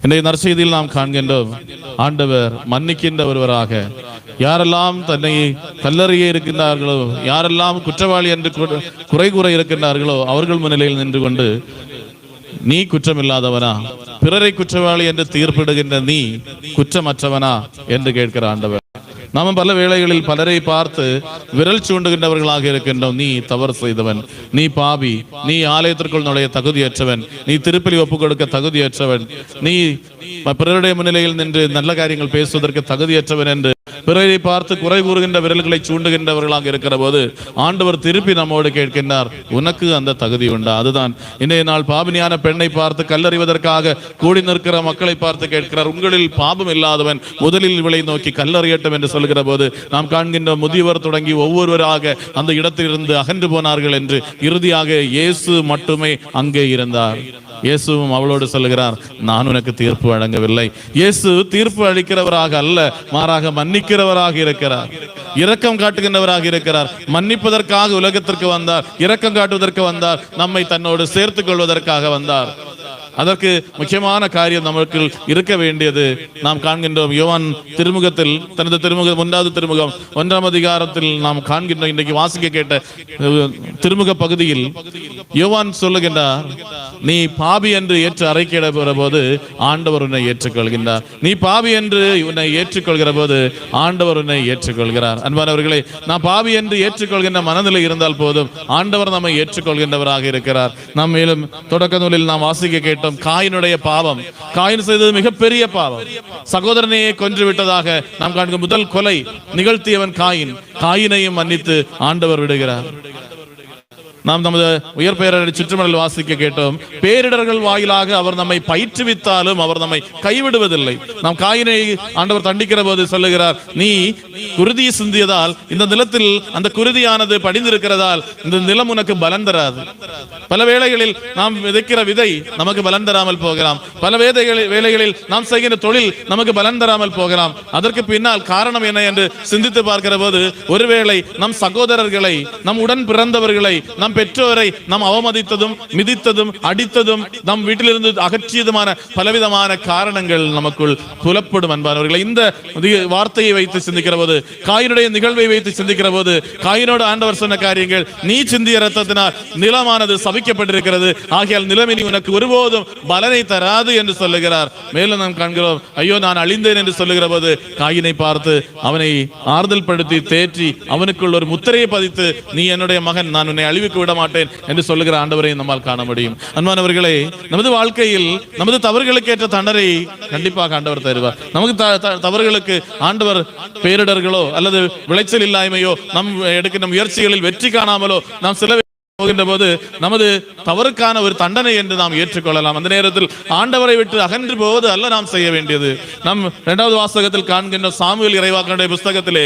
இன்றைய நற்செய்தியில் நாம் காண்கின்றோம், ஆண்டவர் மன்னிக்கின்ற ஒருவராக. யாரெல்லாம் தன்னை கல்லறையே இருக்கின்றார்களோ, யாரெல்லாம் குற்றவாளி என்று குறை கூற இருக்கின்றார்களோ அவர்கள் முன்னிலையில் நின்று கொண்டு, நீ குற்றமில்லாதவனா, பிறரை குற்றவாளி என்று தீர்ப்பிடுகின்ற நீ குற்றமற்றவனா என்று கேட்கிற ஆண்டவர். நாம பல வேளைகளில் பலரை பார்த்து விரல் சூண்டுகின்றவர்களாக இருக்கின்றோம். நீ தவறு செய்தவன், நீ பாவி, நீ ஆலயத்திற்குள் நுழைய தகுதியற்றவன், நீ திருப்பலி ஒப்புக் கொடுக்க தகுதியற்றவன், நீ பிறருடைய முன்னிலையில் நின்று நல்ல காரியங்கள் பேசுவதற்கு தகுதியற்றவன் என்று பிறரை பார்த்து குறை கூறுகின்ற விரல்களை சூண்டுகின்றவர்களாக இருக்கிற போது ஆண்டவர் திருப்பி நம்மோடு கேட்கின்றார், உனக்கு அந்த தகுதி உண்டா? அதுதான் இன்றைய நாள் பாபினியான பெண்ணை பார்த்து கல்லறிவதற்காக கூடி நிற்கிற மக்களை பார்த்து கேட்கிறார், உங்களில் பாபம் இல்லாதவன் முதலில் இவளை நோக்கி கல்லறியட்டும் என்று சொல்கிற போது நாம் காண்கின்ற முதியவர் தொடங்கி ஒவ்வொருவராக அந்த இடத்திலிருந்து அகன்று போனார்கள் என்று இறுதியாக இயேசு மட்டுமே அங்கே இருந்தார். இயேசுவும் அவளோடு சொல்லுகிறார், நான் உனக்கு தீர்ப்பு வழங்கவில்லை. இயேசு தீர்ப்பு அளிக்கிறவராக அல்ல, மாறாக மன்னிக்கிறவராக இருக்கிறார், இரக்கம் காட்டுகின்றவராக இருக்கிறார். மன்னிப்பதற்காக உலகத்திற்கு வந்தார், இரக்கம் காட்டுவதற்கு வந்தார், நம்மை தன்னோடு சேர்த்துக் கொள்வதற்காக வந்தார். அதற்கு முக்கியமான காரியம் நமக்கு இருக்க வேண்டியது நாம் காண்கின்றோம். யோவான் திருமுகத்தில், தனது திருமுகம் 1வது திருமுகம் 1ஆம் அதிகாரத்தில் நாம் காண்கின்றோம். இன்றைக்கு வாசிக்க கேட்ட திருமுக பகுதியில் யோவான் சொல்லுகின்றார், நீ பாவி என்று ஏற்று அறிக்கையிட போது ஆண்டவர் உன்னை ஏற்றுக்கொள்கின்றார். நீ பாவி என்று உன்னை ஏற்றுக்கொள்கிற போது ஆண்டவர் உன்னை ஏற்றுக்கொள்கிறார். அன்பானவர்களே, நான் பாவி என்று ஏற்றுக்கொள்கின்ற மனநிலை இருந்தால் போதும், ஆண்டவர் நம்மை ஏற்றுக்கொள்கின்றவராக இருக்கிறார். நாம் மேலும் தொடக்க நூலில் நாம் வாசிக்க கேட்டோம், காயினுடைய பாவம். காயின் செய்தது மிகப்பெரிய பாவம். சகோதரனையே கொன்று விட்டதாக நாம் காண்கிற முதல் கொலை நிகழ்த்தியவன் காயின். காயினையும் மன்னித்து ஆண்டவர் விடுகிறார். நாம் நமது உயர் பெயரடி சுற்றுமணல் வாசிக்க கேட்டோம், பேரிடர்கள் வாயிலாக அவர் நம்மை பயிற்றுவித்தாலும் அவர் நம்மை கைவிடுவதில்லை. நாம் காயினை ஆண்டவர் தண்டிக்கிற போது சொல்லுகிறார், நீ குருதி சிந்தியதால் இந்த நிலத்தில் அந்த குருதியானது படிந்திருக்கிறதால் இந்த நிலம் உனக்கு பலன் தராது. பல வேளைகளில் நாம் விதைக்கிற விதை நமக்கு பலன் தராமல் போகலாம். பல வேளைகளில் நாம் செய்கிற தொழில் நமக்கு பலன் தராமல் போகலாம். அதற்கு பின்னால் காரணம் என்ன என்று சிந்தித்து பார்க்கிற போது, ஒருவேளை நம் சகோதரர்களை, நம் உடன் பிறந்தவர்களை, நம் பெற்றோரை நாம் அவமதித்ததும், மிதித்ததும், அடித்ததும், நம் வீட்டிலிருந்து அகற்றியதுமான பலவிதமான காரணங்கள் நமக்குள் புலப்படும். அன்பானவர்களை, இந்த வார்த்தையை வைத்து சிந்திக்கிற போது, காயினுடைய நிகழ்வை வைத்து சிந்திக்கிற போது, காயினோடு ஆண்டவர் சொன்ன காரியங்கள், நீ சிந்திய இரத்தத்தினால் நிலமானது சபிக்கப்பட்டிருக்கிறது, ஆகையால் நிலம் இனி உனக்கு ஒருபோதும் பலனை தராது என்று சொல்லுகிறார். மேலும் நாம் காண்கிறோம், ஐயோ நான் அழிந்தேன் என்று சொல்லுகிற போது காயினை பார்த்து அவனை ஆறுதல் படுத்தி தேற்றி அவனுக்குள் ஒரு முத்திரையை பதித்து, நீ என்னுடைய மகன், நான் உன்னை அழிவுக்கு விட மாட்டேன் என்று சொல்லுகிற ஆண்டவரை நம்மால் காண முடியும். அன்பானவர்களே, நமது வாழ்க்கையில் நமது தவறுகளுக்கு ஏற்ற தண்டனை கண்டிப்பாக ஆண்டவர் தருவார். நமக்கு தவறுகளுக்கு ஆண்டவர் பேரிடர்களோ அல்லது விளைச்சல் இல்லாமையோ, நம் எடுக்கின்ற முயற்சிகளில் வெற்றி காணாமலோ நாம் சில போகின்ற போது நமது தவறுக்கான ஒரு தண்டனை என்று நாம் ஏற்றுக்கொள்ளலாம். அந்த நேரத்தில் ஆண்டவரை விட்டு அகன்று போவது அல்ல நாம் செய்ய வேண்டியது. நம் 2வது வாசகத்தில் காண்கின்ற சாமுவேல் இறைவாக்கினுடைய புஸ்தகத்திலே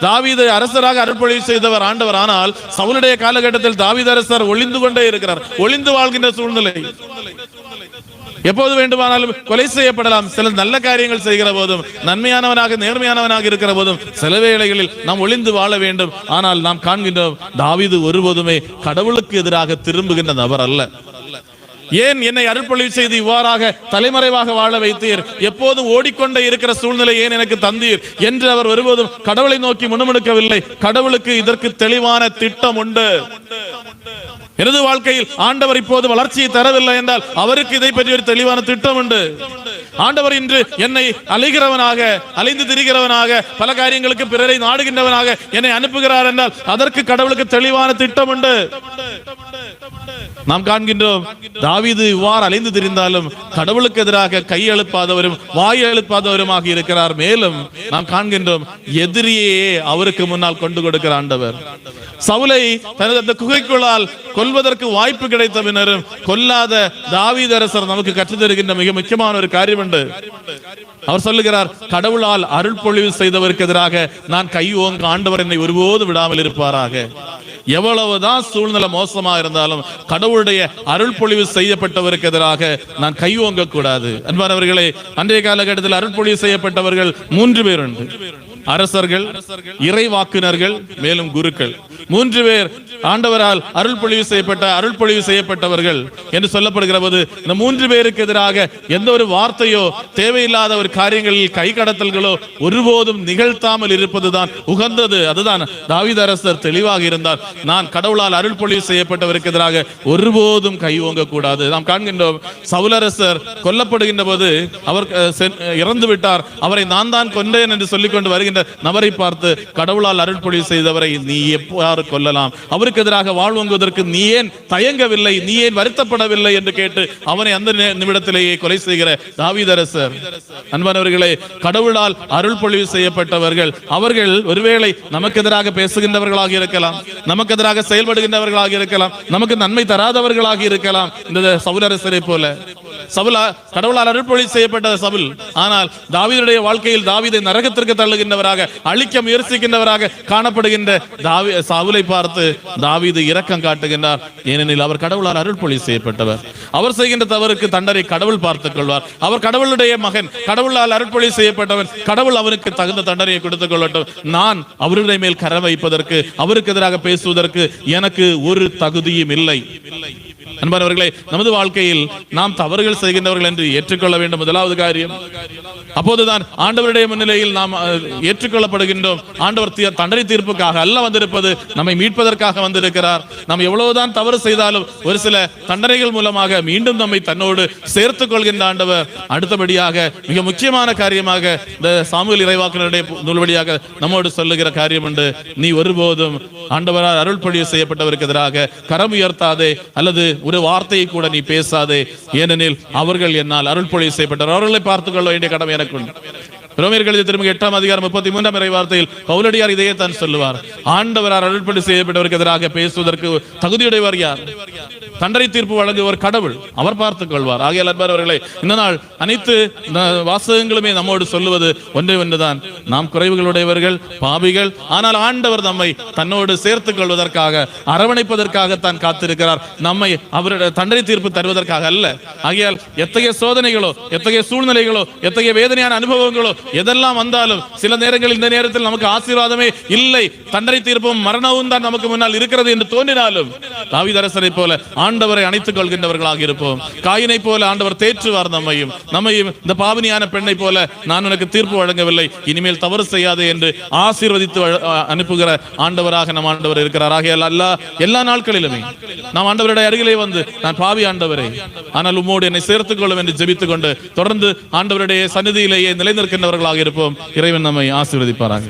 தாவீது அரசராக அருள்பொழிவு செய்தவர் ஆண்டவர். ஆனால் சவுலுடைய காலகட்டத்தில் தாவீது அரசர் ஒளிந்து கொண்டே இருக்கிறார். ஒளிந்து வாழ்கின்ற சூழ்நிலை. எப்போது வேண்டுமானாலும் கொலை செய்யப்படலாம். சில நல்ல காரியங்கள் செய்கிற போதும், நன்மையானவனாக நேர்மையானவனாக இருக்கிற போதும் சில வேளைகளில் நாம் ஒளிந்து வாழ வேண்டும். ஆனால் நாம் காண்கின்றோம், தாவீது ஒருபோதுமே கடவுளுக்கு எதிராக திரும்புகின்ற நபர் அல்ல. ஏன் என்னை அருள்பொழிவு செய்து இவ்வாறாக தலைமறைவாக வாழ வைத்தீர், எப்போதும் ஓடிக்கொண்டே இருக்கிற சூழ்நிலை ஏன் எனக்கு தந்தீர் என்று அவர் ஒருபோதும் கடவுளை நோக்கி முணுமுணுக்கவில்லை. கடவுளுக்கு இதற்கு தெளிவான திட்டம் உண்டு. எனது வாழ்க்கையில் ஆண்டவர் இப்போது வளர்ச்சியை தரவில்லை என்றால் அவருக்கு இதை பற்றி ஒரு தெளிவான திட்டம் உண்டு. ஆண்டவர் இன்று என்னை அலைந்து திரிகிறவனாக, பல காரியங்களுக்கு பிறரை நாடுகின்றவனாக என்னை அனுப்புகிறார் என்றால் அதற்கு கடவுளுக்கு தெளிவான திட்டம் உண்டு. நாம் காண்கின்றோம், தாவீது இவ்வாறு அலைந்து திரிந்தாலும் கடவுளுக்கு எதிராக கை எழுப்பாதவரும் வாய் எழுப்பாதவருமாக இருக்கிறார். மேலும் நாம் காண்கின்றோம், எதிரியே அவருக்கு முன்னால் கொண்டு கொடுக்கிற ஆண்டவர். சவுலை தனது அந்த குகைக்குள்ளால் கொல்வதற்கு வாய்ப்பு கிடைத்த பின்னரும் கொல்லாத தாவீது அரசர் நமக்கு கற்றுத் தருகின்ற மிக முக்கியமான ஒரு காரியம் உண்டு. அவர் சொல்லுகிறார், கடவுளால் அருள் பொழிவு செய்தவருக்கு எதிராக நான் கை ஓங்க ஆண்டவர் என்னை ஒருபோது விடாமல் இருப்பாராக. எவ்வளவுதான் சூழ்நிலை மோசமா இருந்தாலும் கடவுளுடைய அருள் பொழிவு செய்யப்பட்டவருக்கு எதிராக நான் கை ஓங்க கூடாது. அன்பானவர்களே, அன்றைய காலகட்டத்தில் அருள் பொழிவு செய்யப்பட்டவர்கள் 3 பேர் உண்டு. அரசர்கள், இறைவாக்குனர்கள், மேலும் குருக்கள். 3 பேர் ஆண்டவரால் அருள்பொழிவு செய்யப்பட்டவர்கள் என்று சொல்லப்படுகிற போது இந்த 3 பேருக்கு எதிராக எந்த ஒரு வார்த்தையோ தேவையில்லாத ஒரு காரியங்களில் கை கடத்தல்களோ ஒருபோதும் நிகழ்த்தாமல் இருப்பதுதான் உகந்தது. அதுதான் தாவீது அரசர் தெளிவாக இருந்தார். நான் கடவுளால் அருள்பொழிவு செய்யப்பட்டவருக்கு எதிராக ஒருபோதும் கை ஓங்க கூடாது. நாம் காண்கின்றோம், சவுலரசர் கொல்லப்படுகின்ற போது அவர் இறந்து விட்டார், அவரை நான் தான் கொண்டேன் என்று சொல்லிக் கொண்டு வருகின்ற நபரை பார்த்து கடவுளால் அருள்பொழிவு செய்தவரை நீ எவ்வாறு கொல்லலாம், அவருக்கு எதிராக வாழ்வங்குவதற்கு நீ ஏன் தயங்கவில்லை, நீ ஏன் வருத்தப்படவில்லை என்று கேட்டு அவனை அந்த நிமிடத்திலேயே கொலை செய்கிற தாவீது அரசர். அன்பானவர்களே, கடவுளால் அருள்பொழிவு செய்யப்பட்டவர்கள் அவர்கள் ஒருவேளை நமக்கு எதிராக பேசுகின்றவர்களாக இருக்கலாம், நமக்கு எதிராக செயல்படுகின்றவர்களாக இருக்கலாம், நமக்கு நன்மை தராதவர்களாக இருக்கலாம். இந்த சவுலரசரை போல கடவுளால் அருள்பொழிவு செய்யப்பட்ட சவுல், ஆனால் தாவீதுடைய வாழ்க்கையில் தாவீதை நரகத்திற்கு தள்ளுகின்றவராக, அழிக்க முயற்சிக்கின்றவராக காணப்படுகின்ற சவுலை பார்த்து தாவீது இரக்கம் காட்டுகின்றார். ஏனெனில் அவர் கடவுளால் அருள்பொழிவு செய்யப்பட்டவர். அவர் செய்கின்ற தவறுக்கு தண்டனை கடவுள் பார்த்துக் கொள்வார். அவர் கடவுளுடைய மகன், கடவுளால் அருள்பொழிவு செய்யப்பட்டவன், கடவுள் அவருக்கு தகுந்த தண்டனையை கொடுத்துக் கொள்ளட்டும். நான் அவருடைய மேல் கரம் வைப்பதற்கு, அவருக்கு எதிராக பேசுவதற்கு எனக்கு ஒரு தகுதியும் இல்லை. அன்பானவர்களே, நமது வாழ்க்கையில் நாம் தவறுகள் செய்கின்றவர்கள் என்று ஏற்றுக்கொள்ள வேண்டும். முதலாவது காரியம், அப்போதுதான் ஆண்டவருடைய முன்னிலையில் நாம் ஏற்றுக்கொள்ளப்படுகின்றோம். ஆண்டவர் தண்டனை தீர்ப்புக்காக அல்ல வந்திருப்பது, நம்மை மீட்பதற்காக வந்திருக்கிறார். நாம் எவ்வளவுதான் தவறு செய்தாலும் ஒரு சில தண்டனைகள் மூலமாக மீண்டும் நம்மை தன்னோடு சேர்த்துக் கொள்கின்ற ஆண்டவர். அடுத்தபடியாக மிக முக்கியமான காரியமாக இந்த சாமுவேல் இறைவாக்கினருடைய நூல் வழியாக நம்மோடு சொல்லுகிற காரியம் உண்டு. நீ ஒருபோதும் ஆண்டவரால் அருள்பொழிவு செய்யப்பட்டவருக்கு எதிராக கரம் உயர்த்தாதே, அல்லது ஒரு வார்த்தையை கூட நீ பேசாதே. ஏனெனில் அவர்கள் என்னால் அருள்பொழிவு செய்யப்பட்டவர், அவர்களை பார்த்துக் கொள்ள வேண்டிய கடமை எனக்கு உண்டு. ரோமர்கள் திரும்ப 8ஆம் அதிகாரம் 33ஆம் இறை வார்த்தையில் பவுலடியார் இதையே தான் சொல்லுவார். ஆண்டவரால் அருள்பொழிவு செய்யப்பட்டவருக்கு எதிராக பேசுவதற்கு தகுதியுடையவர் யார்? தண்டனை தீர்ப்பு வழங்குவர் கடவுள், அவர் பார்த்துக் கொள்வார். ஆகையால் அன்பர்களே, இந்த நாள் அனைத்து வாசகங்களுமே நம்மோடு சொல்லுவது ஒன்றே ஒன்றுதான், நாம் குறைவுகளுடையவர்கள், பாவிகள். ஆனால் ஆண்டவர் நம்மை தன்னோடு சேர்த்துக் கொள்வதற்காக, அரவணைப்பதற்காகத்தான் காத்திருக்கிறார், நம்மை அவருடைய தண்டனை தீர்ப்பு தருவதற்காக அல்ல. ஆகையால் எத்தகைய சோதனைகளோ, எத்தகைய சூழ்நிலைகளோ, எத்தகைய வேதனையான அனுபவங்களோ எதெல்லாம் வந்தாலும் சில நேரங்களில் இந்த நேரத்தில் நமக்கு ஆசீர்வாதமே இல்லை, தண்டனை தீர்ப்பும் மரணமும் தான் நமக்கு முன்னால் இருக்கிறது என்று தோன்றினாலும் தாவீது அரசரை போல ஆண்டவரை அணைத்துக் கொள்கின்றவர்களாக இருப்போம். காயினை போல ஆண்டவர் தேற்றுவார் நம்மையும் இந்த பாவனியான பெண்ணை போல நான் உனக்கு தீர்ப்பு வழங்கவில்லை, இனிமேல் தவறு செய்யாதே என்று ஆசீர்வதித்து அனுப்புகிற ஆண்டவராக நம் ஆண்டவர் இருக்கிறார். ஆகையால் எல்லா நாட்களிலுமே நாம் ஆண்டவருடைய அருகிலே வந்து, நான் பாவி ஆண்டவரே, ஆனால் உம்மோடு என்னை சேர்த்துக் கொள்ளும் என்று ஜெபித்துக் கொண்டு தொடர்ந்து ஆண்டவருடைய சந்நிதியிலேயே நிலைநிற்கின்றவர்களாக இருப்போம். இறைவன் நம்மை ஆசீர்வதிப்பாராக.